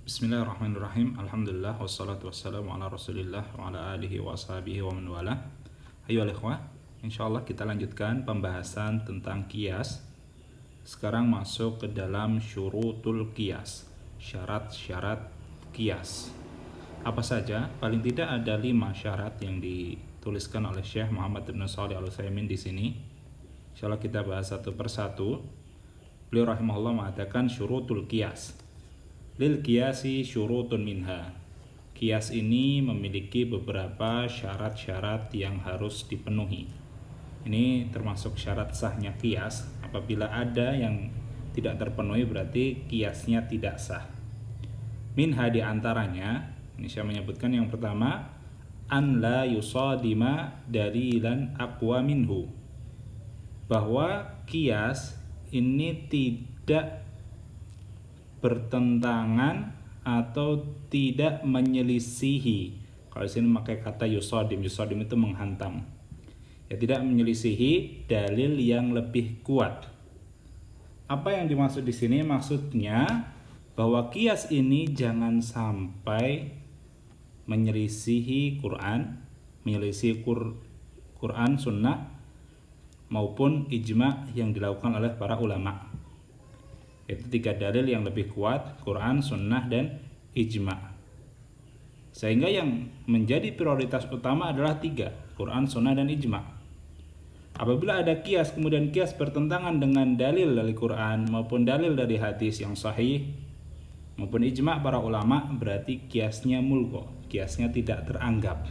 Bismillahirrahmanirrahim. Alhamdulillah wassalatu wassalamu ala Rasulillah wa ala alihi wa ashabihi wa man wala. Ayo ikhwah, insyaallah kita lanjutkan pembahasan tentang qiyas. Sekarang masuk ke dalam syurutul qiyas, syarat-syarat qiyas. Apa saja? Paling tidak ada 5 syarat yang dituliskan oleh Syekh Muhammad bin Shalih Al-Utsaimin di sini. Insyaallah kita bahas satu persatu. Beliau rahimahullah mengatakan syurutul qiyas. Lil qiyasi syurutun minha. Qiyas ini memiliki beberapa syarat-syarat yang harus dipenuhi. Ini termasuk syarat sahnya qiyas. Apabila ada yang tidak terpenuhi berarti qiyasnya tidak sah. Minha diantaranya, ini saya menyebutkan yang pertama, an la yusadima dalilan aqwa minhu. Bahwa qiyas ini tidak bertentangan atau tidak menyelisihi. Kalau di sini memakai kata yusadim itu menghantam. Ya, tidak menyelisihi dalil yang lebih kuat. Apa yang dimaksud di sini? Maksudnya bahwa qiyas ini jangan sampai menyelisihi Quran, menyelisihi Quran, sunnah maupun ijma yang dilakukan oleh para ulama. Itu 3 dalil yang lebih kuat, Quran, sunnah, dan ijma. Sehingga yang menjadi prioritas utama adalah 3, Quran, sunnah, dan ijma. Apabila ada qiyas, kemudian qiyas bertentangan dengan dalil dari Quran maupun dalil dari hadis yang sahih maupun ijma para ulama, berarti qiyasnya mulgho, qiyasnya tidak teranggap.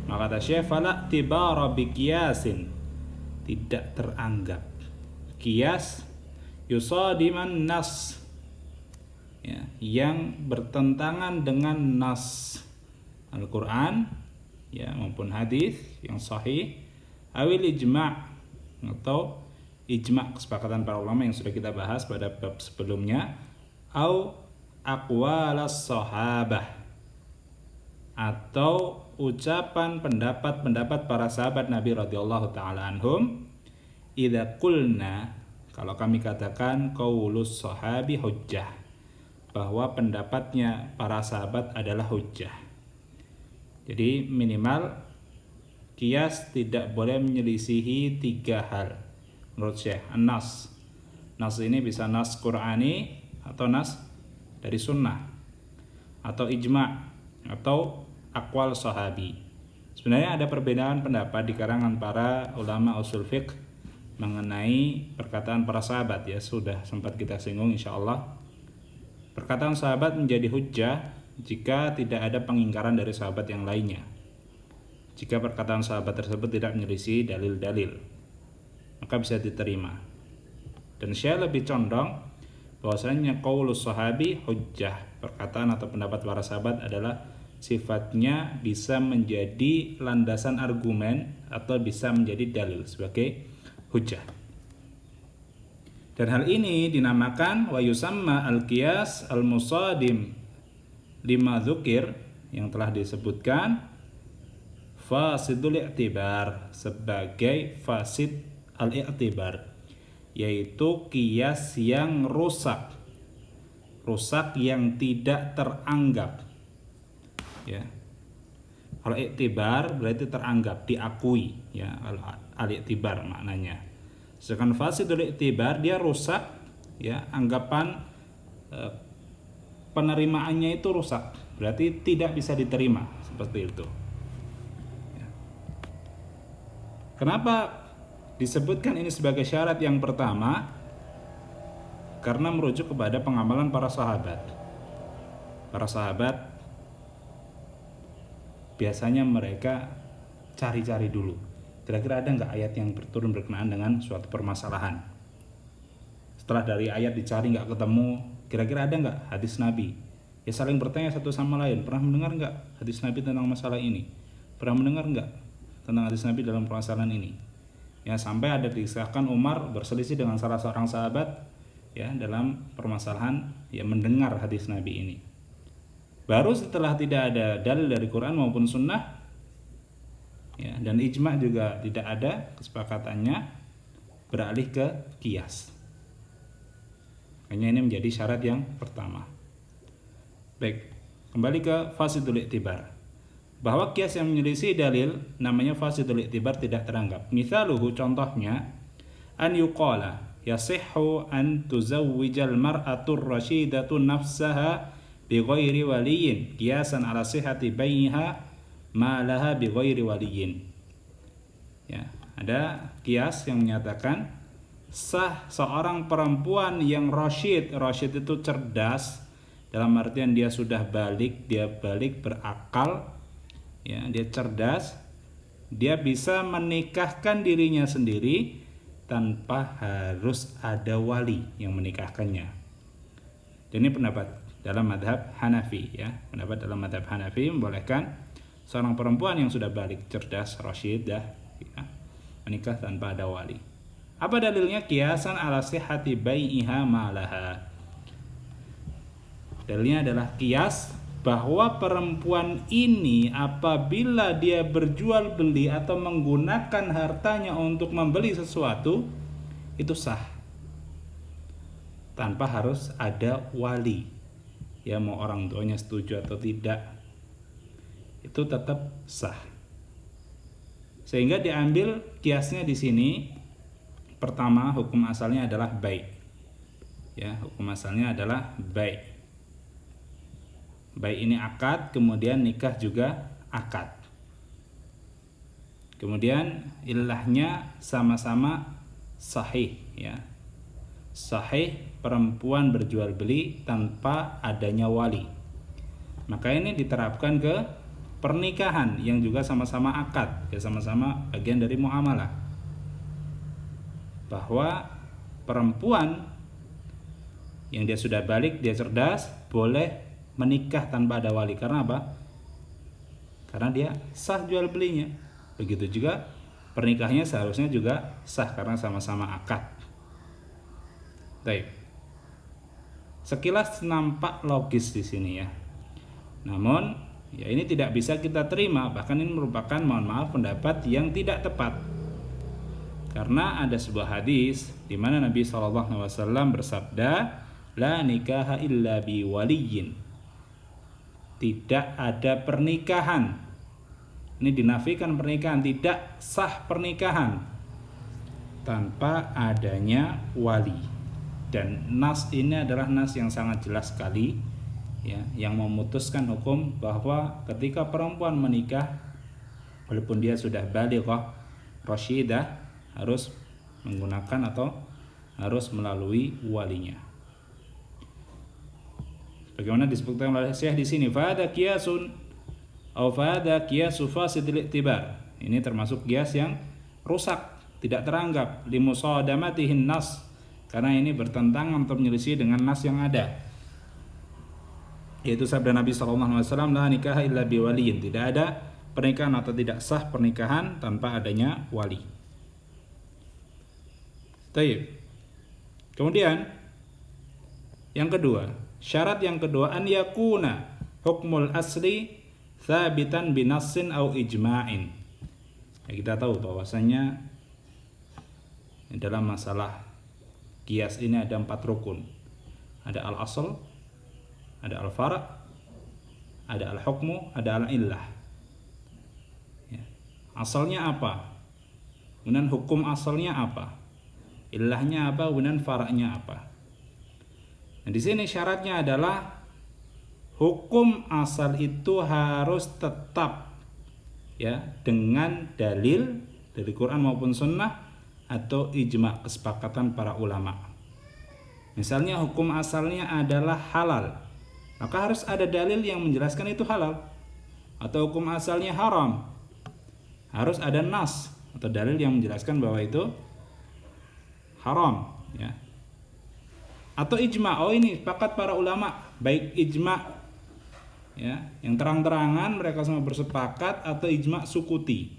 Maka kata Syekh, fala tibara bi qiyasin, tidak teranggap qiyas yusadiman nas, ya, yang bertentangan dengan nas Al-Quran, ya, maupun hadis yang sahih, awil ijma' atau ijma' kesepakatan para ulama yang sudah kita bahas pada bab sebelumnya, au aqwalas sahabah, atau ucapan pendapat para sahabat Nabi radhiyallahu taala anhum, idza qulna, kalau kami katakan qaulus sahabi hujjah, bahwa pendapatnya para sahabat adalah hujjah. Jadi minimal qiyas tidak boleh menyelisihi 3 hal menurut Syekh. Nas ini bisa nas Qur'ani atau nas dari sunnah atau ijma' atau aqwal sahabi. Sebenarnya ada perbedaan pendapat di kalangan para ulama usul fiqh mengenai perkataan para sahabat, ya, sudah sempat kita singgung insyaallah. Perkataan sahabat menjadi hujjah jika tidak ada pengingkaran dari sahabat yang lainnya. Jika perkataan sahabat tersebut tidak menyelisih dalil-dalil, maka bisa diterima. Dan saya lebih condong bahwasanya qaulus sahabi hujjah, perkataan atau pendapat para sahabat adalah sifatnya bisa menjadi landasan argumen atau bisa menjadi dalil sebagai hujjah. Dan hal ini dinamakan wa yusamma al-qiyas al-musadim lima dzukir, yang telah disebutkan fasidul i'tibar, sebagai fasid al-i'tibar, yaitu qiyas yang rusak yang tidak teranggap, ya. Kalau i'tibar berarti teranggap, diakui, ya, al-i'tibar maknanya. Sedangkan fasidul i'tibar dia rusak, ya, anggapan penerimaannya itu rusak, berarti tidak bisa diterima, seperti itu. Ya. Kenapa disebutkan ini sebagai syarat yang pertama? Karena merujuk kepada pengamalan para sahabat. Para sahabat biasanya mereka cari-cari dulu, kira-kira ada nggak ayat yang turun berkenaan dengan suatu permasalahan. Setelah dari ayat dicari nggak ketemu, kira-kira ada nggak hadis Nabi. Ya, saling bertanya satu sama lain, pernah mendengar nggak hadis Nabi tentang masalah ini, pernah mendengar nggak tentang hadis Nabi dalam permasalahan ini. Ya, sampai ada disahkan Umar berselisih dengan salah seorang sahabat, ya, dalam permasalahan, ya, mendengar hadis Nabi ini. Baru setelah tidak ada dalil dari Quran maupun sunnah, ya, dan ijma juga tidak ada kesepakatannya, beralih ke qiyas. Makanya ini menjadi syarat yang pertama. Baik, kembali ke fasidul i'tibar. Bahwa kias yang menyelisih dalil namanya fasidul i'tibar, tidak teranggap. Mithaluhu, contohnya, an yuqala yasihhu an tuzawwijal mar'atu rasyidatu nafsaha bighairi waliyin qiyasan ala sihhati baiha ma laha bighairi waliyin. Ya, ada kias yang menyatakan sah seorang perempuan yang rasyid. Rasyid itu cerdas, dalam artian dia sudah balik, dia balik berakal, ya, dia cerdas, dia bisa menikahkan dirinya sendiri tanpa harus ada wali yang menikahkannya. Dan ini pendapat dalam madhab Hanafi, ya. Pendapat dalam madhab Hanafi membolehkan seorang perempuan yang sudah balik, cerdas, rasyidah, ya, menikah tanpa ada wali. Apa dalilnya? Qiyasan ala sihhati bai'iha malaha. Dalilnya adalah kias bahwa perempuan ini apabila dia berjual beli atau menggunakan hartanya untuk membeli sesuatu, itu sah tanpa harus ada wali. Ya, mau orang tuanya setuju atau tidak, itu tetap sah. Sehingga diambil kiasnya di sini. Pertama, hukum asalnya adalah bai'. Ya, hukum asalnya adalah bai'. Bai' ini akad, kemudian nikah juga akad. Kemudian ilahnya sama-sama sahih, ya. Sahih, perempuan berjual beli tanpa adanya wali. Maka ini diterapkan ke pernikahan yang juga sama-sama akad, ya, sama-sama bagian dari muamalah. Bahwa perempuan yang dia sudah balik, dia cerdas, boleh menikah tanpa ada wali. Karena apa? Karena dia sah jual belinya. Begitu juga pernikahannya seharusnya juga sah karena sama-sama akad. Baik. Sekilas nampak logis di sini, ya. Namun, ya, ini tidak bisa kita terima, bahkan ini merupakan, mohon maaf, pendapat yang tidak tepat. Karena ada sebuah hadis di mana Nabi SAW bersabda, la nikaha illa bi waliyin. Tidak ada pernikahan. Ini dinafikan pernikahan, tidak sah pernikahan tanpa adanya wali. Dan nas ini adalah nas yang sangat jelas sekali, ya, yang memutuskan hukum bahwa ketika perempuan menikah, walaupun dia sudah balighah, rasyidah, harus menggunakan atau harus melalui walinya. Bagaimana disebutkan oleh Syekh di sini, fa'ada qiyasun atau fa'ada qiyasu fasidil i'tibar. Ini termasuk qiyas yang rusak, tidak teranggap, limusadamatihin nas, karena ini bertentangan atau menyelisih dengan nas yang ada. Yaitu sabda Nabi SAW, la nikaha illa biwaliyin. Tidak ada pernikahan atau tidak sah pernikahan tanpa adanya wali. Taib. Kemudian yang kedua, syarat yang kedua, an yakuna hukmul asli thabitan binassin au ijma'in. Ya, kita tahu bahwasanya dalam masalah qiyas ini ada 4 rukun. Ada al-asl, ada al-fara', ada al-hukmu, ada al-illah. Ya. Asalnya apa? Kemudian hukum asalnya apa? Ilahnya apa, kemudian fara'nya apa. Nah, di sini syaratnya adalah hukum asal itu harus tetap, ya, dengan dalil dari Quran maupun sunnah atau ijma', kesepakatan para ulama. Misalnya hukum asalnya adalah halal, maka harus ada dalil yang menjelaskan itu halal. Atau hukum asalnya haram, harus ada nas atau dalil yang menjelaskan bahwa itu haram, ya. Atau ijma', oh ini sepakat para ulama, baik ijma', ya, yang terang-terangan mereka semua bersepakat, atau ijma' sukuti.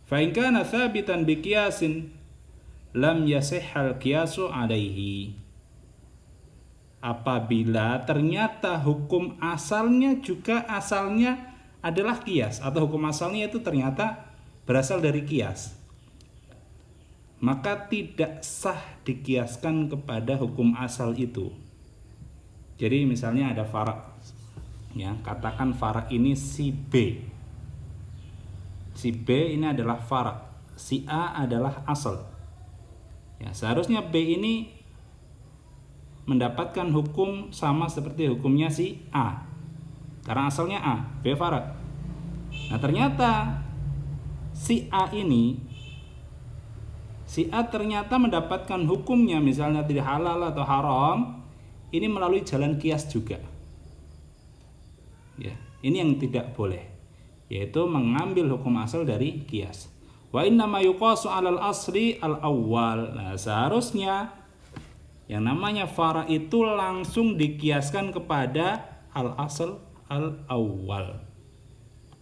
Fa in kana thabitan bi qiyasin lam yasihhal qiyasu alaihi. Apabila ternyata hukum asalnya juga asalnya adalah qiyas, atau hukum asalnya itu ternyata berasal dari qiyas, maka tidak sah dikiaskan kepada hukum asal itu. Jadi misalnya ada fara', ya, katakan fara' ini si B. Si B ini adalah fara', si A adalah asal. Ya, seharusnya B ini mendapatkan hukum sama seperti hukumnya si A. Karena asalnya A, B fara'. Nah, ternyata si A ternyata mendapatkan hukumnya misalnya tidak halal atau haram ini melalui jalan kias juga. Ya, ini yang tidak boleh, yaitu mengambil hukum asal dari kias. Wa inna ma yuqasu 'alal asli al-awwal. Nah, seharusnya yang namanya fara itu langsung dikiaskan kepada al-asl al-awwal.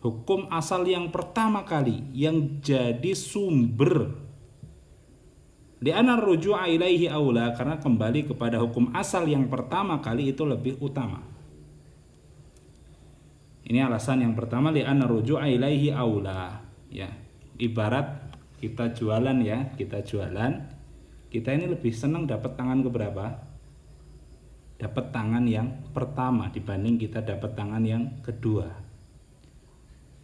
Hukum asal yang pertama kali yang jadi sumber. Li'anna ar-ruju'a ilaihi aula, karena kembali kepada hukum asal yang pertama kali itu lebih utama. Ini alasan yang pertama, li'anna ar-ruju'a ilaihi aula, ya. Ibarat kita jualan, ya, kita ini lebih senang dapat tangan keberapa? Dapat tangan yang pertama dibanding kita dapat tangan yang kedua.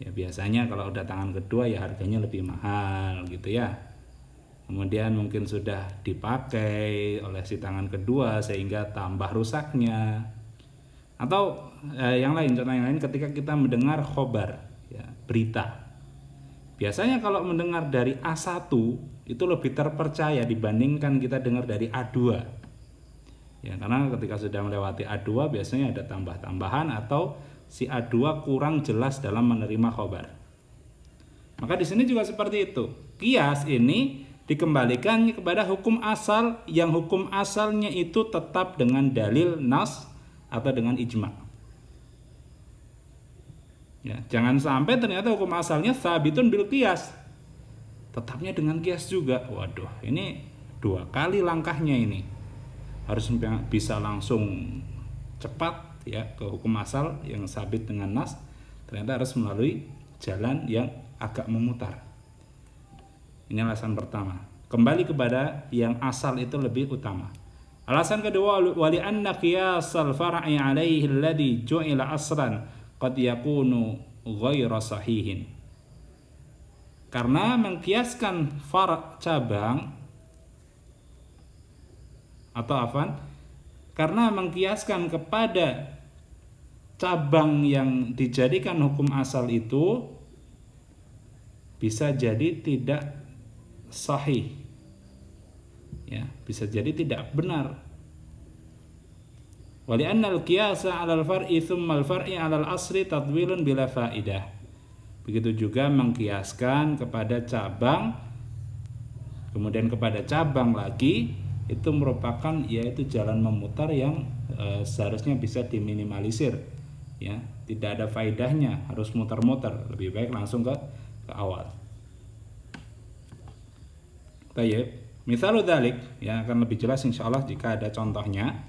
Ya, biasanya kalau udah tangan kedua ya harganya lebih mahal gitu ya. Kemudian mungkin sudah dipakai oleh si tangan kedua sehingga tambah rusaknya. Atau contoh yang lain ketika kita mendengar khobar, ya, berita. Biasanya kalau mendengar dari A1 itu lebih terpercaya dibandingkan kita dengar dari A2. Ya, karena ketika sudah melewati A2 biasanya ada tambah-tambahan atau si A2 kurang jelas dalam menerima khobar. Maka di sini juga seperti itu. Qiyas ini dikembalikan kepada hukum asal yang hukum asalnya itu tetap dengan dalil nas atau dengan ijma'. Ya, jangan sampai ternyata hukum asalnya sabitun bil qiyas, tetapnya dengan qiyas juga. Waduh, ini dua kali langkahnya ini. Harus bisa langsung cepat, ya, ke hukum asal yang sabit dengan nas, ternyata harus melalui jalan yang agak memutar. Ini alasan pertama. Kembali kepada yang asal itu lebih utama. Alasan kedua, wali anna qiyasal far'i 'alaihi alladhi ju'ila asran qad yakunu ghaira sahihin. Karena mengkiaskan far' cabang atau karena mengkiaskan kepada cabang yang dijadikan hukum asal itu bisa jadi tidak sahih, ya, bisa jadi tidak benar. Wa li'anna al-qiyasa 'ala al-far'i thumma al-far'i 'ala al-asli tadwilun bila fa'idah. Begitu juga mengkiaskan kepada cabang kemudian kepada cabang lagi, itu merupakan yaitu jalan memutar yang seharusnya bisa diminimalisir, ya, tidak ada faedahnya harus muter-muter, lebih baik langsung ke awal. Baik, misalnya dzalik, ya, akan lebih jelas insyaallah jika ada contohnya.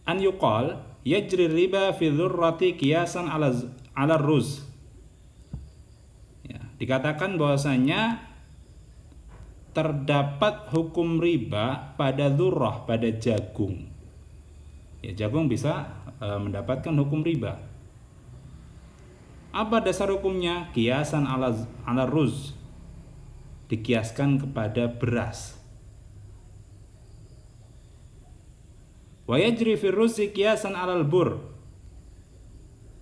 An yuqal yajri riba fi dzurrati qiyasan ala ruz. Ya, dikatakan bahwasanya terdapat hukum riba pada dzurrah, pada jagung. Ya, jagung bisa mendapatkan hukum riba. Apa dasar hukumnya? Qiyasan ala ruz. Dikiaskan kepada beras. Wa yajri fi ruzi qiyasan 'alal bur.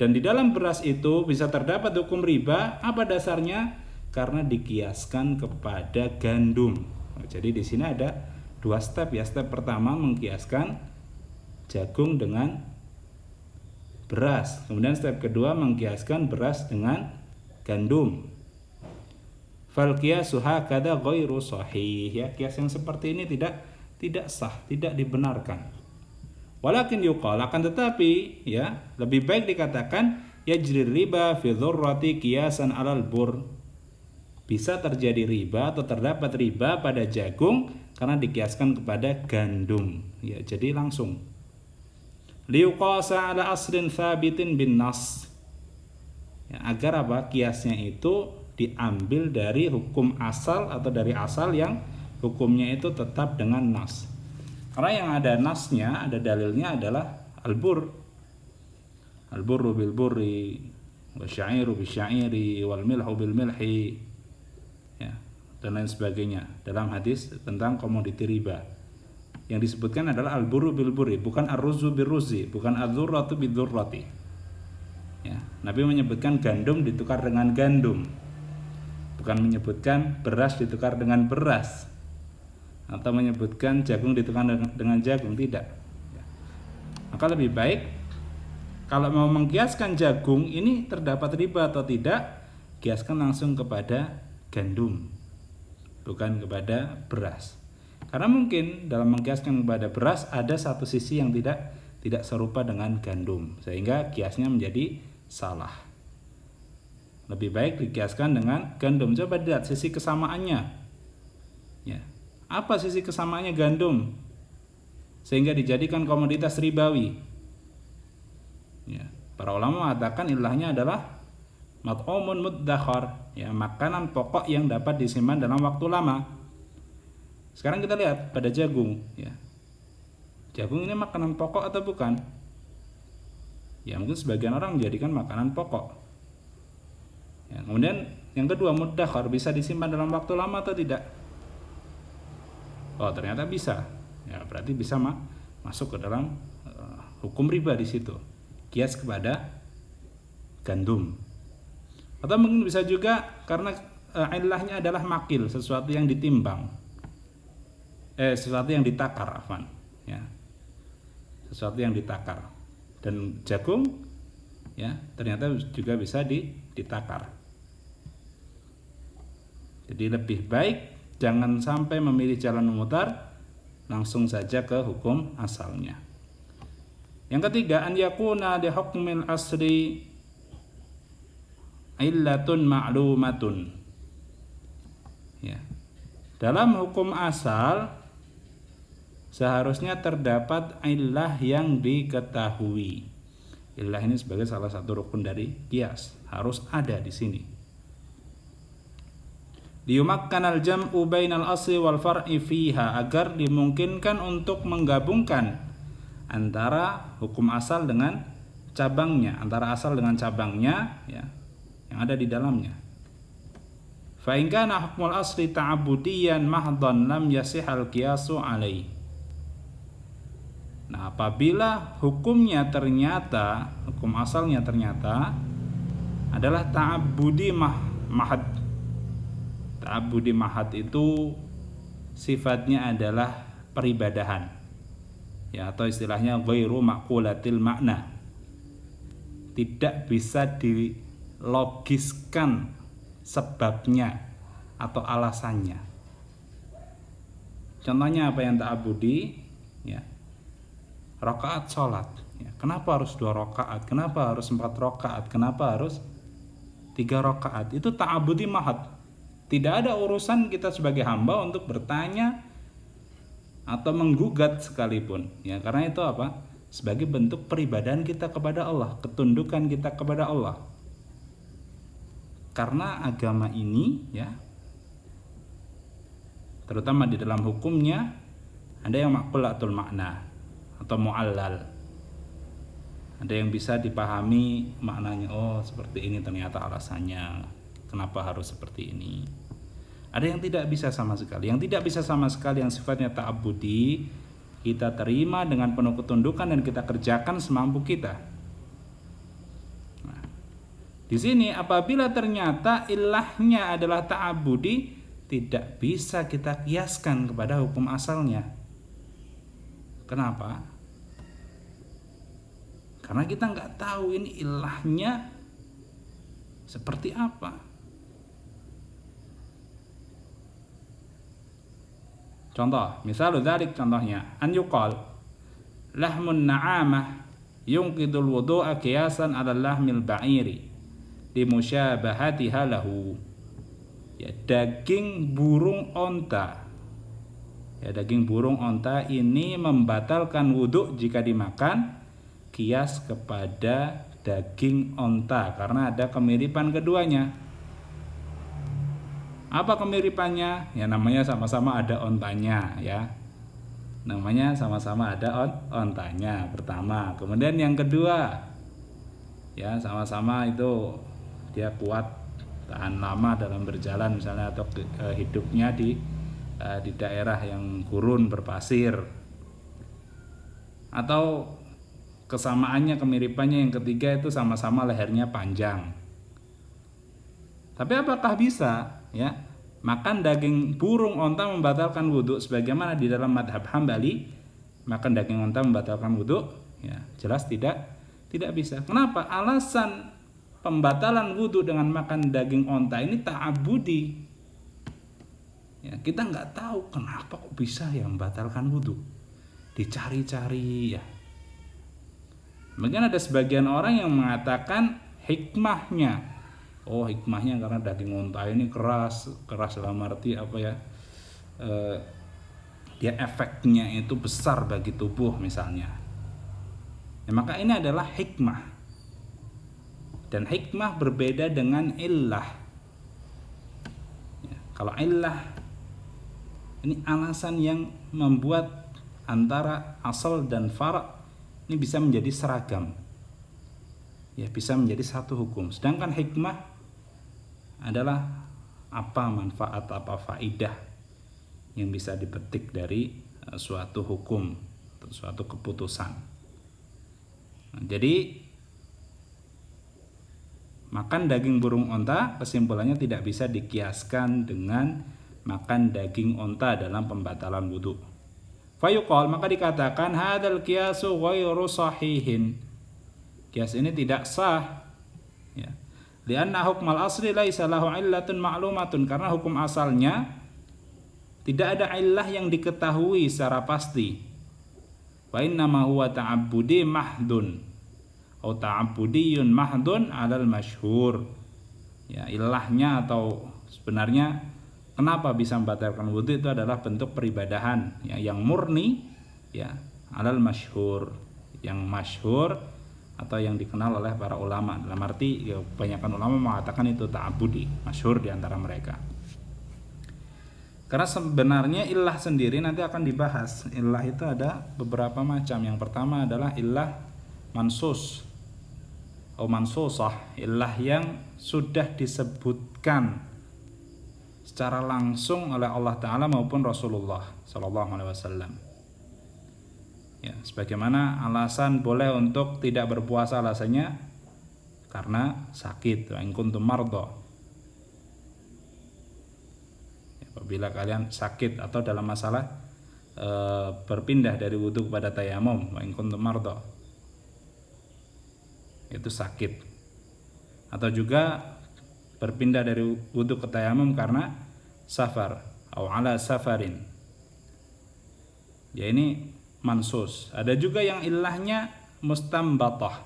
Dan di dalam beras itu bisa terdapat hukum riba. Apa dasarnya? Karena dikiaskan kepada gandum. Jadi di sini ada dua step, ya. Step pertama mengkiaskan jagung dengan beras. Kemudian step kedua mengkiaskan beras dengan gandum. Fal qiyasu hakadha ghairu sahih. Ya, kias yang seperti ini tidak sah, tidak dibenarkan. Walakin yuqal, akan tetapi, ya, lebih baik dikatakan yajri riba fi dzurrati qiyasan 'alal bur. Bisa terjadi riba atau terdapat riba pada jagung karena dikiaskan kepada gandum. Ya, jadi langsung. Liuqasa 'ala aslin thabitin bin nas. Ya, agar apa? Kiasnya itu diambil dari hukum asal atau dari asal yang hukumnya itu tetap dengan nas. Karena yang ada nasnya, ada dalilnya adalah al-bur. Al-burru bil burri, wasyairu bisyairi, wal milhu bil milhi, ya, dan lain sebagainya dalam hadis tentang komoditi riba. Yang disebutkan adalah al-burru bil burri, bukan ar-ruzu bil ruzi, bukan adzurratu bil dzurrati. Ya, Nabi menyebutkan gandum ditukar dengan gandum, bukan menyebutkan beras ditukar dengan beras, atau menyebutkan jagung ditukar dengan jagung, tidak. Maka lebih baik kalau mau mengkiaskan jagung ini terdapat riba atau tidak, kiaskan langsung kepada gandum, bukan kepada beras. Karena mungkin dalam mengkiaskan kepada beras ada satu sisi yang tidak serupa dengan gandum, sehingga kiasnya menjadi salah. Lebih baik dikiaskan dengan gandum. Coba lihat sisi kesamaannya. Ya. Apa sisi kesamaannya gandum sehingga dijadikan komoditas ribawi? Ya, para ulama mengatakan ilahnya adalah mat'umun muddakhar, ya, makanan pokok yang dapat disimpan dalam waktu lama. Sekarang kita lihat pada jagung, ya. Jagung ini makanan pokok atau bukan? Ya, mungkin sebagian orang menjadikan makanan pokok. Ya, kemudian yang kedua, muddakhar, bisa disimpan dalam waktu lama atau tidak? Oh, ternyata bisa. Ya, berarti bisa masuk ke dalam hukum riba di situ. Kias kepada gandum. Atau mungkin bisa juga karena ilahnya adalah makil, sesuatu yang ditimbang. Sesuatu yang ditakar, afwan, ya. Sesuatu yang ditakar. Dan jagung, ya, ternyata juga bisa ditakar. Jadi lebih baik jangan sampai memilih jalan memutar, langsung saja ke hukum asalnya. Yang ketiga, an yakuna li hukmil asri illatun ma'lumatun. Ya. Dalam hukum asal seharusnya terdapat illah yang diketahui. Illah ini sebagai salah satu rukun dari qiyas, harus ada di sini. Liyumakkanal jam'u bainal asli wal far'i fiha, agar dimungkinkan untuk menggabungkan antara hukum asal dengan cabangnya, antara asal dengan cabangnya, ya, yang ada di dalamnya. Fa in kana hukmul asli ta'abudiyan mahdhan lam yasihal qiyasu alaihi. Nah, apabila hukumnya ternyata, hukum asalnya ternyata adalah ta'abudi mahad. Ta'abudi mahad itu sifatnya adalah peribadahan, ya, atau istilahnya ghairu maqulatil makna, tidak bisa dilogiskan sebabnya atau alasannya. Contohnya apa yang ta'abudi, ya, rakaat sholat, ya, kenapa harus 2 rakaat, kenapa harus 4 rakaat, kenapa harus 3 rakaat? Itu ta'abudi mahad. Tidak ada urusan kita sebagai hamba untuk bertanya atau menggugat sekalipun, ya, karena itu apa? Sebagai bentuk peribadahan kita kepada Allah, ketundukan kita kepada Allah. Karena agama ini, ya, terutama di dalam hukumnya ada yang maqulatul makna atau mu'allal. Ada yang bisa dipahami maknanya, oh seperti ini ternyata alasannya, kenapa harus seperti ini. Ada yang tidak bisa sama sekali. Yang tidak bisa sama sekali, yang sifatnya ta'abudi, kita terima dengan penuh ketundukan dan kita kerjakan semampu kita. Nah, di sini apabila ternyata ilahnya adalah ta'abudi, tidak bisa kita kiaskan kepada hukum asalnya. Kenapa? Karena kita nggak tahu ini ilahnya seperti apa. Contoh, misal dzalik, contohnya an yuqal lahmun na'amah yunqidul wudu'a qiyasan 'ala lahmil ba'iri limusyabahatiha lahu. Ya, daging burung onta. Ya, daging burung onta ini membatalkan wudhu jika dimakan, kias kepada daging onta karena ada kemiripan keduanya. Apa kemiripannya? Ya namanya sama-sama ada ontanya ya. Namanya sama-sama ada ontanya pertama. Kemudian yang kedua, ya sama-sama itu dia kuat, tahan lama dalam berjalan misalnya, atau hidupnya di daerah yang gurun berpasir. Atau kesamaannya, kemiripannya yang ketiga itu sama-sama lehernya panjang. Tapi apakah bisa ya makan daging burung onta membatalkan wudhu sebagaimana di dalam madhab Hambali? Makan daging onta membatalkan wudhu? Ya jelas tidak bisa. Kenapa? Alasan pembatalan wudhu dengan makan daging onta ini ta'abudi. Ya, kita nggak tahu kenapa kok bisa ya membatalkan wudhu. Dicari-cari ya. Mungkin ada sebagian orang yang mengatakan hikmahnya. Oh hikmahnya karena daging onta ini keras dalam arti apa ya? Dia efeknya itu besar bagi tubuh misalnya. Ya, maka ini adalah hikmah. Dan hikmah berbeda dengan illah. Ya, kalau illah ini alasan yang membuat antara asal dan far' ini bisa menjadi seragam. Ya, bisa menjadi satu hukum. Sedangkan hikmah adalah apa manfaat, apa faidah yang bisa dipetik dari suatu hukum atau suatu keputusan. Nah, jadi makan daging burung onta kesimpulannya tidak bisa dikiaskan dengan makan daging onta dalam pembatalan wudu. Fayuqal, maka dikatakan hadzal qiyasu ghairu sahihin. Kias ini tidak sah. Ya. Lianna hukmal asli laisa lahu illatun ma'lumatun, karena hukum asalnya tidak ada illah yang diketahui secara pasti. Wa innama huwa ta'abbudi mahdun atau ta'abbudiyun mahdun 'alal masyhur. Ya, ilahnya atau sebenarnya kenapa bisa membatalkan wudu itu adalah bentuk peribadahan ya, yang murni ya, 'alal masyhur, yang masyhur atau yang dikenal oleh para ulama. Dalam arti ya, kebanyakan ulama mengatakan itu ta'abudi, masyhur di antara mereka. Karena sebenarnya illah sendiri nanti akan dibahas. Illah itu ada beberapa macam. Yang pertama adalah illah mansus atau mansusah, illah yang sudah disebutkan secara langsung oleh Allah Ta'ala maupun Rasulullah Sallallahu Alaihi Wasallam. Ya, sebagaimana alasan boleh untuk tidak berpuasa, alasannya karena sakit. Wa in kuntum mardha, apabila kalian sakit atau dalam masalah berpindah dari wudu kepada tayamum. Wa in kuntum mardha, itu sakit. Atau juga berpindah dari wudu ke tayamum karena safar atau ala safarin. Ya ini mansus. Ada juga yang ilahnya mustambatah,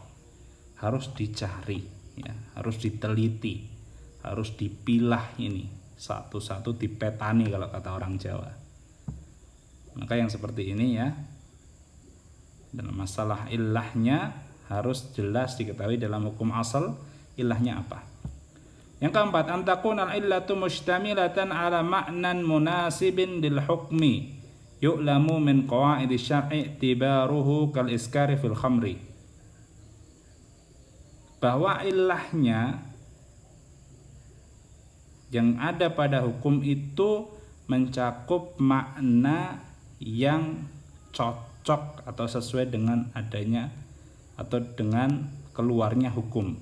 harus dicari ya, harus diteliti, harus dipilah, ini satu-satu dipetani kalau kata orang Jawa. Maka yang seperti ini ya, dalam masalah ilahnya harus jelas diketahui dalam hukum asal ilahnya apa. Yang keempat, antakunal illatu mustamilatan ala ma'nan munasibin lil hukmi yu'lamu min qawaidi syar'i tibaruhu kal iskari fil khamri. Bahwa ilahnya yang ada pada hukum itu mencakup makna yang cocok atau sesuai dengan adanya atau dengan keluarnya hukum.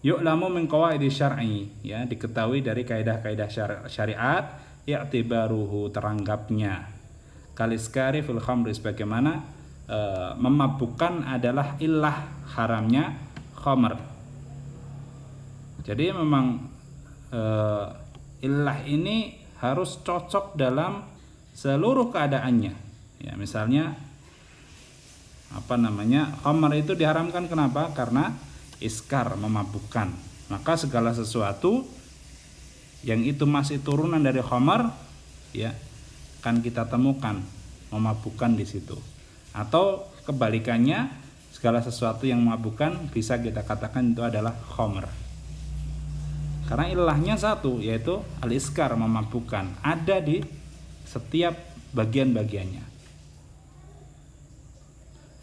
Yu'lamu min qawaidi syar'i, ya, diketahui dari kaidah-kaidah syariat, i'tibaruhu, teranggapnya, kaliskari fil khamri, sebagaimana memabukkan adalah illah haramnya khamr. Jadi memang illah ini harus cocok dalam seluruh keadaannya. Ya, misalnya khamr itu diharamkan kenapa? Karena iskar, memabukkan. Maka segala sesuatu yang itu masih turunan dari khamar ya kan kita temukan memabukkan di situ. Atau kebalikannya, segala sesuatu yang memabukkan bisa kita katakan itu adalah khamr. Karena ilahnya satu, yaitu al-iskar, memabukkan, ada di setiap bagian-bagiannya.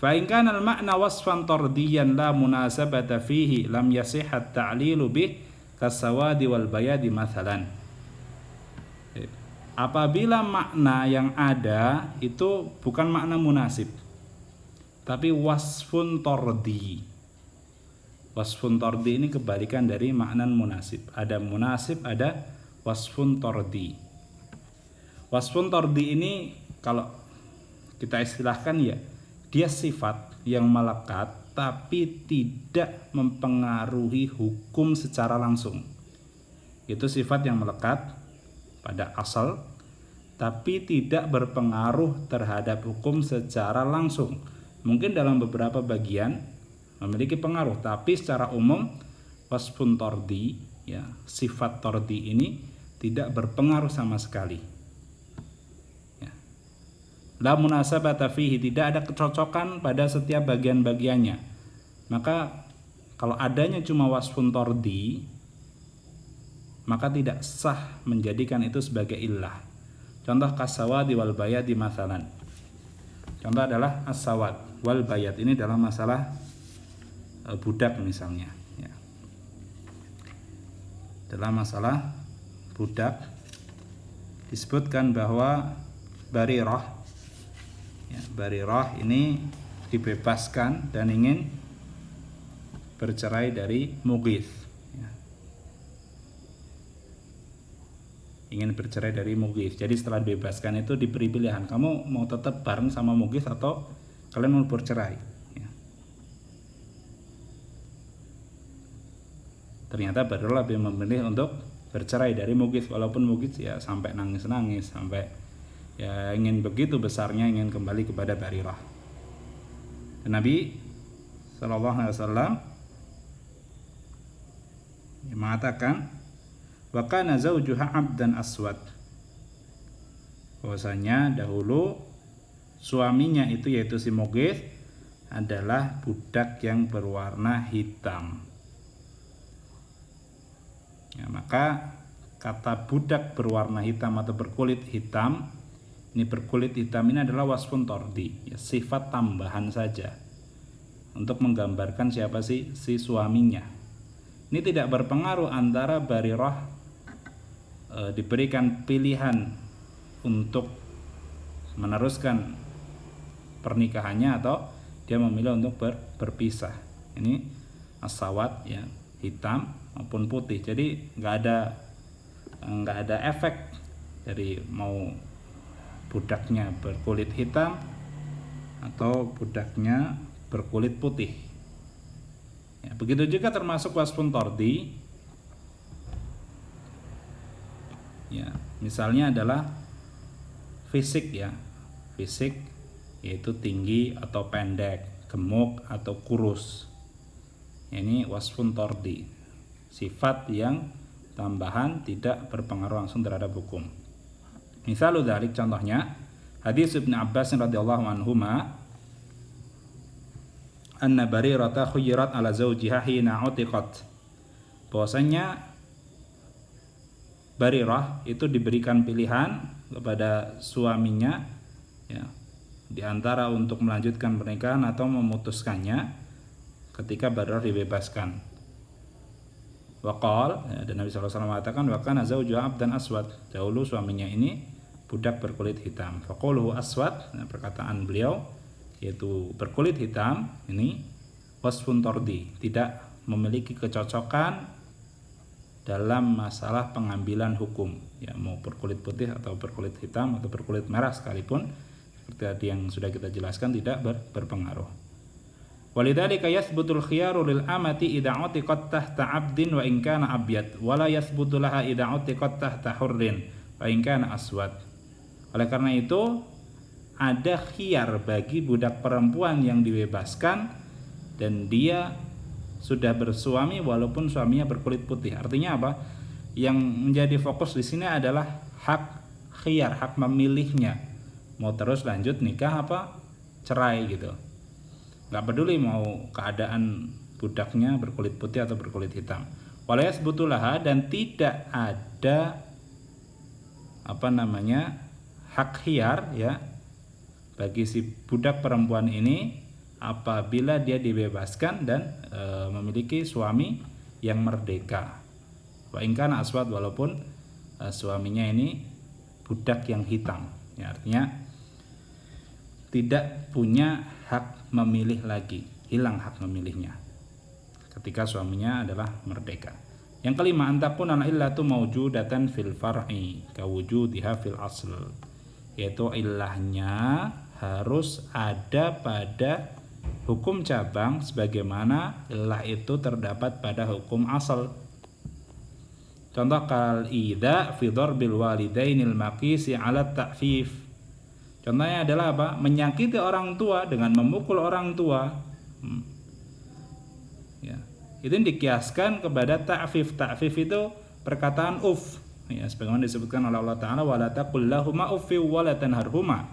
Fa in kana al-ma'na wasfan tardiyan la munasabata fihi lam yasih at-ta'lilu bih kasawadi wal bayadi mathalan. Apabila makna yang ada itu bukan makna munasib, tapi wasfun tardi. Wasfun tardi ini kebalikan dari makna munasib. Ada munasib, ada wasfun tardi. Wasfun tardi ini kalau kita istilahkan ya, dia sifat yang melekat tapi tidak mempengaruhi hukum secara langsung. Itu sifat yang melekat pada asal tapi tidak berpengaruh terhadap hukum secara langsung. Mungkin dalam beberapa bagian memiliki pengaruh, tapi secara umum wasfun tardi, ya, sifat tardi ini tidak berpengaruh sama sekali. La munasabata fihi, tidak ada kecocokan pada setiap bagian-bagiannya. Maka kalau adanya cuma wasfun tardi, maka tidak sah menjadikan itu sebagai illah. Contoh kasawadi wal bayadi mathalan. Contoh adalah as-sawad wal bayad, ini dalam masalah budak misalnya, ya. Dalam masalah budak disebutkan bahwa Barirah, ya, Barirah ini dibebaskan dan ingin bercerai dari Mughith, ya. Ingin bercerai dari Mughith. Jadi setelah dibebaskan itu diberi pilihan, kamu mau tetap bareng sama Mughith atau kalian mau bercerai, ya. Ternyata Barirah lebih memilih untuk bercerai dari Mughith, walaupun Mughith ya sampai nangis-nangis, sampai ya ingin begitu besarnya ingin kembali kepada Barirah. Dan Nabi SAW mengatakan wa kana zawjuha 'abdan aswad, bahwasanya dahulu suaminya itu yaitu si Mughith adalah budak yang berwarna hitam. Ya, maka kata budak berwarna hitam atau berkulit hitam, ini berkulit hitam ini adalah wasfun tardi, ya, sifat tambahan saja untuk menggambarkan siapa sih si suaminya. Ini tidak berpengaruh antara Barirah diberikan pilihan untuk meneruskan pernikahannya atau dia memilih untuk berpisah. Ini as-sawad, ya, hitam maupun putih. Jadi nggak ada efek dari mau budaknya berkulit hitam atau budaknya berkulit putih. Ya, begitu juga termasuk wasfun tardi. Ya, misalnya adalah fisik, ya. Fisik yaitu tinggi atau pendek, gemuk atau kurus. Ini wasfun tardi, sifat yang tambahan tidak berpengaruh langsung terhadap hukum. Misalnya dzalik, contohnya hadis Ibnu Abbas radhiyallahu anhuma anna Barirah khuyyirat ala zawjiha hina utiqat, bahwasanya Barirah itu diberikan pilihan kepada suaminya, ya, di antara untuk melanjutkan pernikahan atau memutuskannya ketika Barirah dibebaskan. Waqal, ya, dan Nabi SAW mengatakan wa kana zawjuha 'abdan aswad, dahulu suaminya ini budak berkulit hitam. Faquluhu aswad, nah, perkataan beliau yaitu berkulit hitam ini wasfun tardi, tidak memiliki kecocokan dalam masalah pengambilan hukum, ya, mau berkulit putih atau berkulit hitam atau berkulit merah sekalipun, seperti tadi yang sudah kita jelaskan, tidak berpengaruh. Walidzalika yathbutul khiyaru lil amati idza utiqat tahta 'abdin wa in kana abyad wa la yathbutu laha idza utiqat tahta hurrin wa in kana aswad. Oleh karena itu ada khiyar bagi budak perempuan yang dibebaskan dan dia sudah bersuami walaupun suaminya berkulit putih. Artinya apa? Yang menjadi fokus di sini adalah hak khiyar, hak memilihnya. Mau terus lanjut nikah apa cerai gitu. Gak peduli mau keadaan budaknya berkulit putih atau berkulit hitam. Wala yasbutu laha, dan tidak ada hak khiyar ya bagi si budak perempuan ini apabila dia dibebaskan dan memiliki suami yang merdeka. Wa in kana aswad, walaupun suaminya ini budak yang hitam. Ya, artinya tidak punya hak memilih lagi, hilang hak memilihnya ketika suaminya adalah merdeka. Yang kelima, antakun al-illatu mawjudatan fil far'i kawujudiha fil asl, yaitu illahnya harus ada pada hukum cabang sebagaimana illah itu terdapat pada hukum asal. Contoh kal idza fi darbil walidainil maqisi 'ala ta'fif. Contohnya adalah apa? Menyakiti orang tua dengan memukul orang tua. Ya. Itu dikiaskan kepada ta'fif. Ta'fif itu perkataan uf. Ya, sebagaimana disebutkan oleh Allah Ta'ala, wala taqul lahuma uffi wa la tanharhuma.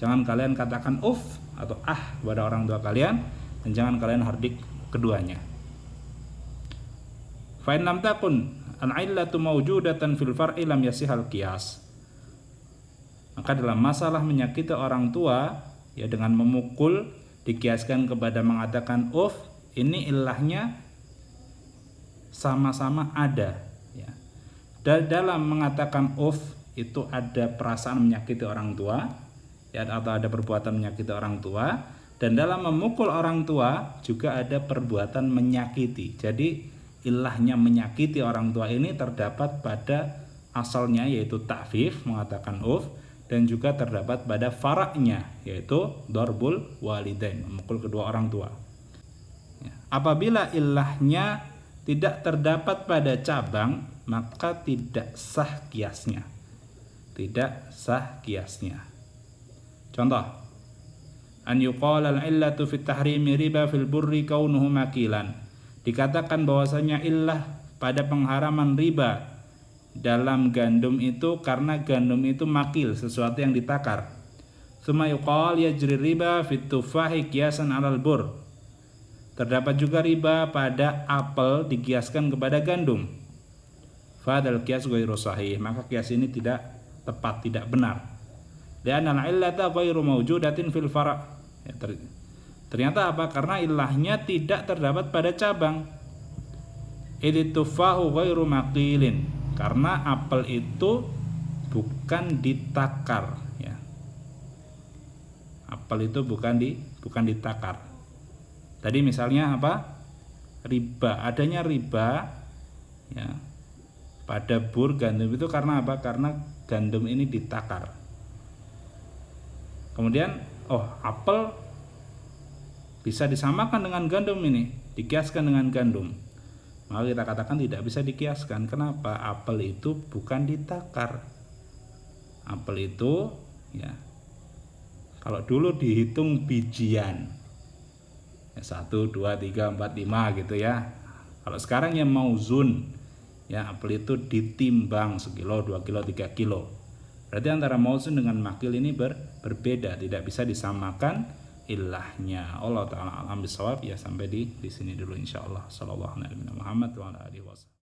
Jangan kalian katakan uf atau kepada orang tua kalian, dan jangan kalian hardik keduanya. Fa in lam takun al-illatu mawjudatan fil far'i lam yasihal qiyas. Maka dalam masalah menyakiti orang tua ya dengan memukul dikiaskan kepada mengatakan uf, ini ilahnya sama-sama ada ya. Dan dalam mengatakan uf itu ada perasaan menyakiti orang tua ya, atau ada perbuatan menyakiti orang tua, dan dalam memukul orang tua juga ada perbuatan menyakiti. Jadi ilahnya menyakiti orang tua ini terdapat pada asalnya yaitu ta'fif, mengatakan uf, dan juga terdapat pada faraknya yaitu darbul walidain, memukul kedua orang tua. Apabila ilahnya tidak terdapat pada cabang, maka tidak sah kiasnya. Tidak sah kiasnya. Contoh, an yuqala al-illatu fit tahrimi riba fil burri kaunuhu makilan. Dikatakan bahwasanya illah pada pengharaman riba dalam gandum itu karena gandum itu makil, sesuatu yang ditakar. Tsumma yuqal yajri riba fit tufahi qiyasan 'alal bur. Terdapat juga riba pada apel dikiaskan kepada gandum. Fadal qiyas ghairu sahih, maka kias ini tidak tepat, tidak benar. Dan al-illata ghairu mawjudatin fil fara'. Ternyata apa? Karena ilahnya tidak terdapat pada cabang. Idit tufahu ghairu maqilin. Karena apel itu bukan ditakar ya. Apel itu bukan ditakar. Tadi misalnya apa? Riba, adanya riba ya pada bur gandum itu karena apa? Karena gandum ini ditakar. Kemudian apel bisa disamakan dengan gandum ini, dikiaskan dengan gandum. Maka kita katakan tidak bisa dikiaskan. Kenapa? Apel itu bukan ditakar. Apel itu ya kalau dulu dihitung bijian ya, 1, 2, 3, 4, 5 gitu ya. Kalau sekarang yang mauzun ya, apel itu ditimbang sekilo, 2 kilo, 3 kilo. Berarti antara mauzun dengan makil ini berbeda, tidak bisa disamakan ilahnya. Allah Ta'ala alam bisawab. Ya, sampai di sini dulu insyaallah. Sallallahu alaihi Muhammad wa ala alihi wasallam.